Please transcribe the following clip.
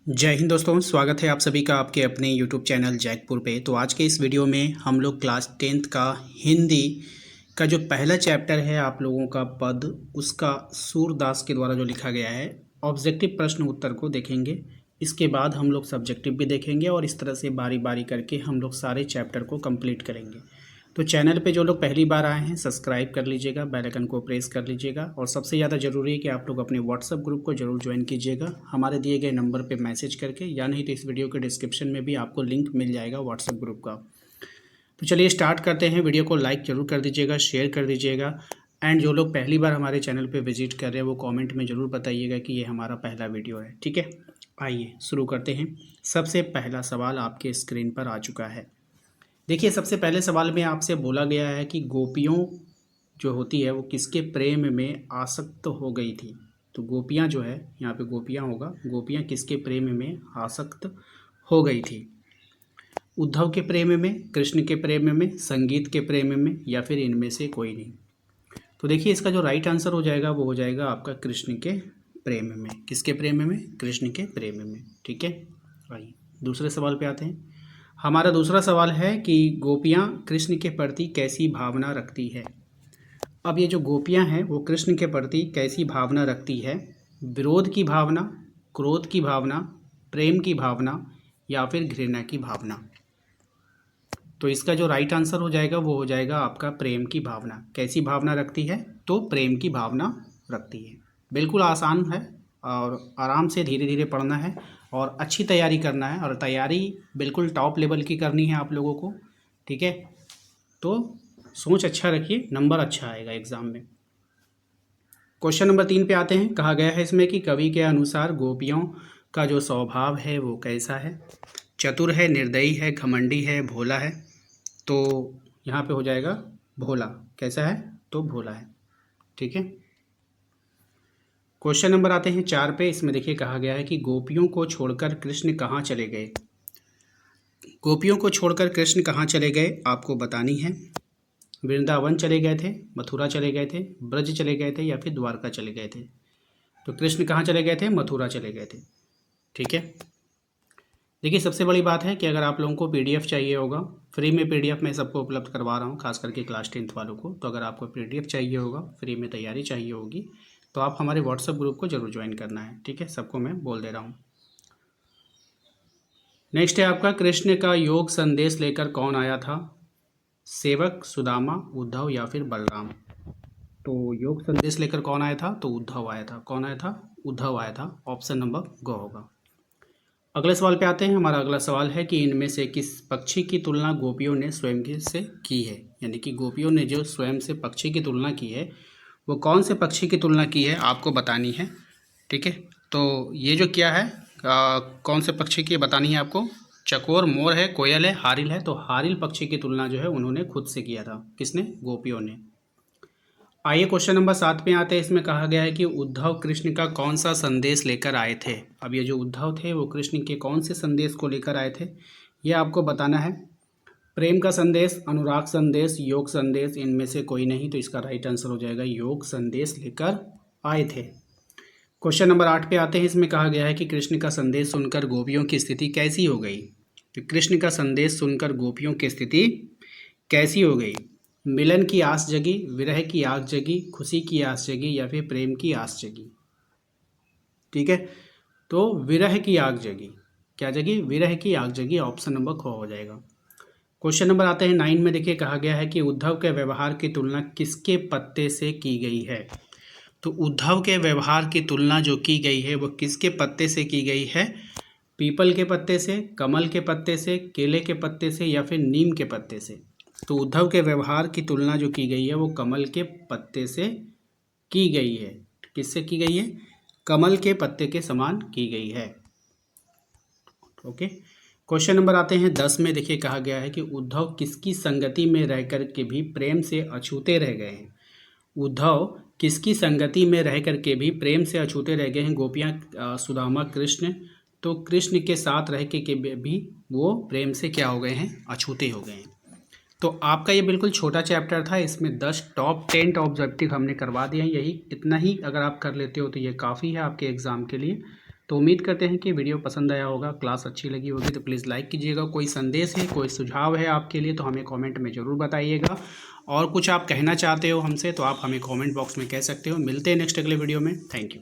जय हिंद दोस्तों, स्वागत है आप सभी का आपके अपने यूट्यूब चैनल जैकपुर पे। तो आज के इस वीडियो में हम लोग क्लास 10th का हिंदी का जो पहला चैप्टर है आप लोगों का पद, उसका सूरदास के द्वारा जो लिखा गया है ऑब्जेक्टिव प्रश्न उत्तर को देखेंगे। इसके बाद हम लोग सब्जेक्टिव भी देखेंगे और इस तरह से बारी बारी करके हम लोग सारे चैप्टर को कंप्लीट करेंगे। तो चैनल पे जो लोग पहली बार आए हैं सब्सक्राइब कर लीजिएगा, बेल आइकन को प्रेस कर लीजिएगा और सबसे ज़्यादा ज़रूरी है कि आप लोग अपने व्हाट्सएप ग्रुप को जरूर ज्वाइन कीजिएगा हमारे दिए गए नंबर पे मैसेज करके, या नहीं तो इस वीडियो के डिस्क्रिप्शन में भी आपको लिंक मिल जाएगा व्हाट्सएप ग्रुप का। तो चलिए स्टार्ट करते हैं। वीडियो को लाइक ज़रूर कर दीजिएगा, शेयर कर दीजिएगा एंड जो लोग पहली बार हमारे चैनल पर विजिट कर रहे हैं वो कॉमेंट में ज़रूर बताइएगा कि ये हमारा पहला वीडियो है। ठीक है, आइए शुरू करते हैं। सबसे पहला सवाल आपके स्क्रीन पर आ चुका है। देखिए, सबसे पहले सवाल में आपसे बोला गया है कि गोपियों जो होती है वो किसके प्रेम में आसक्त हो गई थी। तो गोपियाँ जो है, यहाँ पे गोपियाँ होगा, गोपियाँ किसके प्रेम में आसक्त हो गई थी। उद्धव के प्रेम में, कृष्ण के प्रेम में, संगीत के प्रेम में, या फिर इनमें से कोई नहीं। तो देखिए, इसका जो राइट आंसर हो जाएगा वो हो जाएगा आपका कृष्ण के प्रेम में। किसके प्रेम में? कृष्ण के प्रेम में। ठीक है, आइए दूसरे सवाल पे आते हैं। हमारा दूसरा सवाल है कि गोपियाँ कृष्ण के प्रति कैसी भावना रखती है। अब ये जो गोपियाँ हैं वो कृष्ण के प्रति कैसी भावना रखती है? विरोध की भावना, क्रोध की भावना, प्रेम की भावना, या फिर घृणा की भावना। तो इसका जो राइट आंसर हो जाएगा वो हो जाएगा आपका प्रेम की भावना। कैसी भावना रखती है? तो प्रेम की भावना रखती है। बिल्कुल आसान है और आराम से धीरे धीरे पढ़ना है और अच्छी तैयारी करना है, और तैयारी बिल्कुल टॉप लेवल की करनी है आप लोगों को। ठीक है, तो सोच अच्छा रखिए, नंबर अच्छा आएगा एग्ज़ाम में। क्वेश्चन नंबर 3 पे आते हैं। कहा गया है इसमें कि कवि के अनुसार गोपियों का जो स्वभाव है वो कैसा है? चतुर है, निर्दयी है, घमंडी है, भोला है। तो यहाँ पे हो जाएगा भोला। कैसा है? तो भोला है। ठीक है, क्वेश्चन नंबर आते हैं 4 पे। इसमें देखिए कहा गया है कि गोपियों को छोड़कर कृष्ण कहाँ चले गए। गोपियों को छोड़कर कृष्ण कहाँ चले गए आपको बतानी है। वृंदावन चले गए थे, मथुरा चले गए थे, ब्रज चले गए थे, या फिर द्वारका चले गए थे। तो कृष्ण कहाँ चले गए थे? मथुरा चले गए थे। ठीक है, देखिए सबसे बड़ी बात है कि अगर आप लोगों को पीडीएफ चाहिए होगा, फ्री में पीडीएफ मैं सबको उपलब्ध करवा रहा हूँ, खास करके क्लास 10th वालों को। तो अगर आपको पीडीएफ चाहिए होगा, फ्री में तैयारी चाहिए होगी, तो आप हमारे व्हाट्सएप ग्रुप को जरूर ज्वाइन करना है। ठीक है, सबको मैं बोल दे रहा हूँ। नेक्स्ट है आपका, कृष्ण का योग संदेश लेकर कौन आया था? सेवक, सुदामा, उद्धव, या फिर बलराम। तो योग संदेश लेकर कौन आया था? तो उद्धव आया था। कौन आया था? उद्धव आया था। ऑप्शन नंबर ग होगा। अगले सवाल पे आते हैं। हमारा अगला सवाल है कि इनमें से किस पक्षी की तुलना गोपियों ने स्वयं से की है। यानी कि गोपियों ने जो स्वयं से पक्षी की तुलना की है वो कौन से पक्षी की तुलना की है आपको बतानी है। ठीक है, तो ये जो क्या है, कौन से पक्षी की बतानी है आपको। चकोर, मोर है, कोयल है, हारिल है। तो हारिल पक्षी की तुलना जो है उन्होंने खुद से किया था। किसने? गोपियों ने। आइए क्वेश्चन नंबर 7 पे आते हैं। इसमें कहा गया है कि उद्धव कृष्ण का कौन सा संदेश लेकर आए थे। अब ये जो उद्धव थे वो कृष्ण के कौन से संदेश को लेकर आए थे ये आपको बताना है। प्रेम का संदेश, अनुराग संदेश, योग संदेश, इनमें से कोई नहीं। तो इसका राइट आंसर हो जाएगा योग संदेश लेकर आए थे। क्वेश्चन नंबर 8 पे आते हैं। इसमें कहा गया है कि कृष्ण का संदेश सुनकर गोपियों की स्थिति कैसी हो गई। तो कृष्ण का संदेश सुनकर गोपियों की स्थिति कैसी हो गई? मिलन की आस जगी, विरह की आग जगी, खुशी की आस जगी, या फिर प्रेम की आस जगी। ठीक है, तो विरह की आग जगी। क्या जगी? विरह की आग जगी। ऑप्शन नंबर ख हो जाएगा। क्वेश्चन नंबर आते हैं 9 में। देखिए कहा गया है कि उद्धव के व्यवहार की तुलना किसके पत्ते से की गई है। तो उद्धव के व्यवहार की तुलना जो की गई है वो किसके पत्ते से की गई है? पीपल के पत्ते से, कमल के पत्ते से, केले के पत्ते से, या फिर नीम के पत्ते से। तो उद्धव के व्यवहार की तुलना जो की गई है वो कमल के पत्ते से की गई है। किससे की गई है? कमल के पत्ते के समान की गई है। ओके, क्वेश्चन नंबर आते हैं 10 में। देखिए कहा गया है कि उद्धव किसकी संगति में रहकर के भी प्रेम से अछूते रह गए हैं। उद्धव किसकी संगति में रह कर के भी प्रेम से अछूते रह गए हैं। गोपियाँ, सुदामा, कृष्ण। तो कृष्ण के साथ रह के भी वो प्रेम से क्या हो गए हैं? अछूते हो गए हैं। तो आपका ये बिल्कुल छोटा चैप्टर था, इसमें 10 टॉप 10 ऑब्जेक्टिव हमने करवा दिए हैं। यही इतना ही अगर आप कर लेते हो तो ये काफ़ी है आपके एग्ज़ाम के लिए। तो उम्मीद करते हैं कि वीडियो पसंद आया होगा, क्लास अच्छी लगी होगी तो प्लीज़ लाइक कीजिएगा। कोई संदेश है, कोई सुझाव है आपके लिए तो हमें कमेंट में ज़रूर बताइएगा, और कुछ आप कहना चाहते हो हमसे तो आप हमें कमेंट बॉक्स में कह सकते हो। मिलते हैं नेक्स्ट अगले वीडियो में। Thank you.